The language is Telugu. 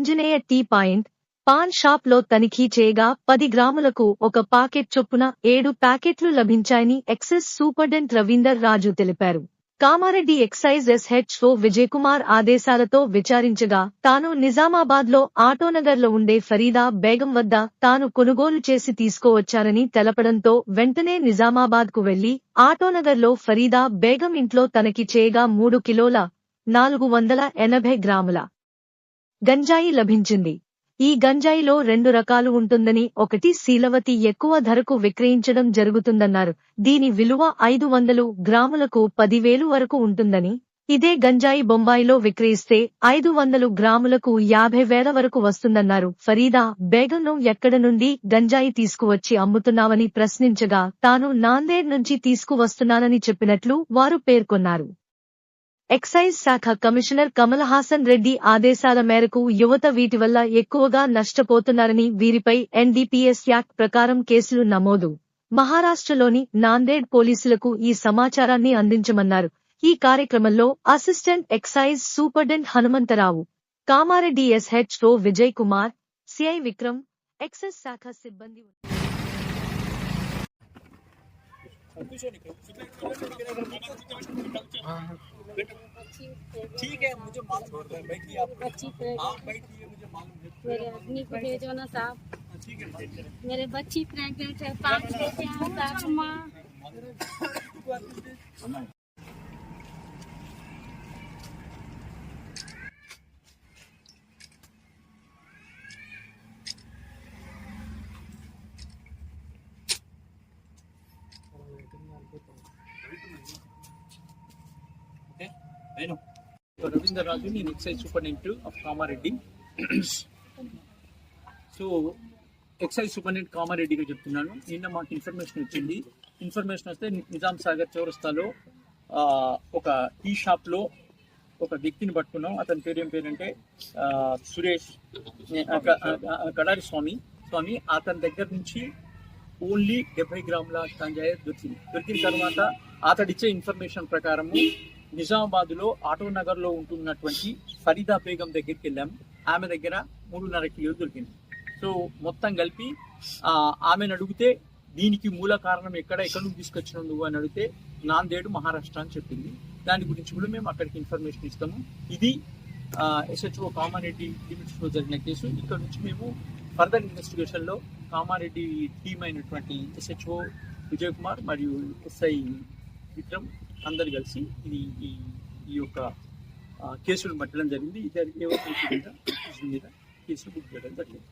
Anjaneya tea point, paan shop లో తనిఖీ చేయగా 10 గ్రాములకు ఒక పాకెట్ చొప్పున 7 ప్యాకెట్లు లభించాయని ఎక్సైజ్ సూపరింటెండెంట్ రవీందర్ రాజు తెలిపారు. కామారెడ్డి ఎక్సైజ్ ఎస్హెచ్ఓ విజయకుమార్ ఆదేశాలతో విచారించగా తాను నిజామాబాద్ లో ఆటోనగర్లో ఉండే ఫరీదా బేగం వద్ద తాను కొనుగోలు చేసి తీసుకువచ్చారని తెలపడంతో వెంటనే నిజామాబాద్ కు వెళ్లి ఆటోనగర్లో ఫరీదా బేగం ఇంట్లో తనిఖీ చేయగా 3 కిలోల 480 గ్రాముల గంజాయి లభించింది. ఈ గంజాయిలో 2 రకాలు ఉంటుందని, ఒకటి శీలవతి ఎక్కువ ధరకు విక్రయించడం జరుగుతుందన్నారు. దీని విలువ 500 గ్రాములకు 10,000 వరకు ఉంటుందని, ఇదే గంజాయి బొంబాయిలో విక్రయిస్తే 500 గ్రాములకు 50,000 వరకు వస్తుందన్నారు. ఫరీదా బేగంను ఎక్కడ నుండి గంజాయి తీసుకువచ్చి అమ్ముతున్నావని ప్రశ్నించగా తాను నాందేడ్ నుంచి తీసుకువస్తున్నానని చెప్పినట్లు వారు పేర్కొన్నారు. ఎక్సైజ్ శాఖ కమిషనర్ కమలహాసన్ రెడ్డి ఆదేశాల మేరకు యువత వీటి వల్ల ఎక్కువగా నష్టపోతున్నారని, వీరిపై ఎన్డీపీఎస్ యాక్ట్ ప్రకారం కేసులు నమోదు. మహారాష్ట్రలోని నాందేడ్ పోలీసులకు ఈ సమాచారాన్ని అందించమన్నారు. ఈ కార్యక్రమంలో assistant excise superintendent Hanumantharao, Kamareddy SHO Vijay Kumar, CI Vikram, excise శాఖ సిబ్బంది ठीक है, मुझे मालूम है, बैठिए आप। हाँ बैठिए, मुझे मालूम है। मेरे आदमी को भेजो ना साहब। ठीक है, मेरे बच्ची प्रेग्नेंट है, 5 बच्चे हैं साहब। माँ రవీందర్ రాజు, నేను excise superintendent of Kamareddy. So excise superintendent కామారెడ్డిగా చెప్తున్నాను. నిన్న మాకు ఇన్ఫర్మేషన్ వచ్చింది. ఇన్ఫర్మేషన్ వస్తే నిజాం సాగర్ చౌరస్తాలో ఒక టీ షాప్లో ఒక వ్యక్తిని పట్టుకున్నాం. అతని పేరు ఏం పేరంటే సురేష్ కడారి స్వామి. అతని దగ్గర నుంచి ఓన్లీ 70 గ్రాముల గంజాయి దొరికిన తర్వాత అతడిచ్చే ఇన్ఫర్మేషన్ ప్రకారము నిజామాబాద్లో ఆటోనగర్లో ఉంటున్నటువంటి ఫరీదా బేగం దగ్గరికి వెళ్ళాము. ఆమె దగ్గర 3.5 కిలోలు దొరికింది. సో మొత్తం కలిపి ఆమెను అడిగితే దీనికి మూల కారణం ఎక్కడ నుంచి తీసుకొచ్చినావు నువ్వు అని అడిగితే నాందేడు మహారాష్ట్ర అని చెప్పింది. దాని గురించి కూడా మేము అక్కడికి ఇన్ఫర్మేషన్ ఇస్తాము. ఇది ఎస్హెచ్ఓ కామారెడ్డి లిమిట్స్లో జరిగిన కేసు. ఇక్కడ నుంచి మేము ఫర్దర్ ఇన్వెస్టిగేషన్లో కామారెడ్డి టీమ్ అయినటువంటి ఎస్హెచ్ఓ విజయ్ కుమార్ మరియు ఎస్ఐ విక్రమ్ అందరు కలిసి ఈ యొక్క కేసులు పట్టడం జరిగింది. ఇది మీద కేసులు బుక్ చేయడం జరిగింది.